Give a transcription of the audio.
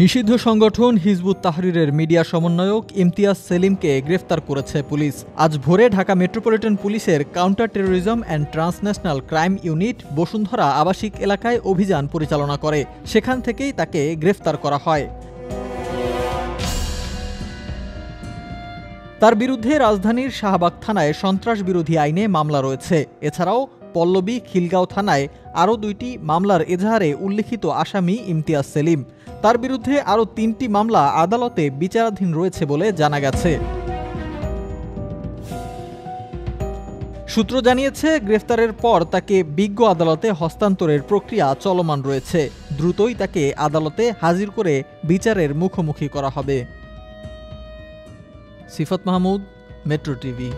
নিষিদ্ধ সংগঠন Hizb ut তাহরিরের media সমন্বয়ক ইমতিয়াজ সেলিমকে গ্রেফতার করেছে পুলিশ। আজ ভোরে ঢাকা মেট্রোপলিটন পুলিশের counter terrorism and transnational crime unit Bashundhara আবাসিক এলাকায় অভিযান পরিচালনা করে। সেখান থেকেই তাকে গ্রেফতার করা হয়। তার বিরুদ্ধে রাজধানীর শাহবাগ থানায় সন্ত্রাস বিরোধী আইনে মামলা রয়েছে। এছাড়াও পল্লবী খিলগাঁও থানায় আরও ২টি মামলার এজাহারে উল্লিখিত আসামি ইমতিয়াজ সেলিম। তার বিরুদ্ধে আরও ৩টি মামলা আদালতে বিচারাধীন রয়েছে বলে জানা গেছে। সূত্র জানিয়েছে, গ্রেফতারের পর তাকে বিজ্ঞ আদালতে হস্তান্তরের প্রক্রিয়া চলমান রয়েছে। দ্রুতই তাকে আদালতে হাজির করে বিচারের মুখোমুখি করা হবে। সিফাত মাহমুদ, মেট্রো টিভি।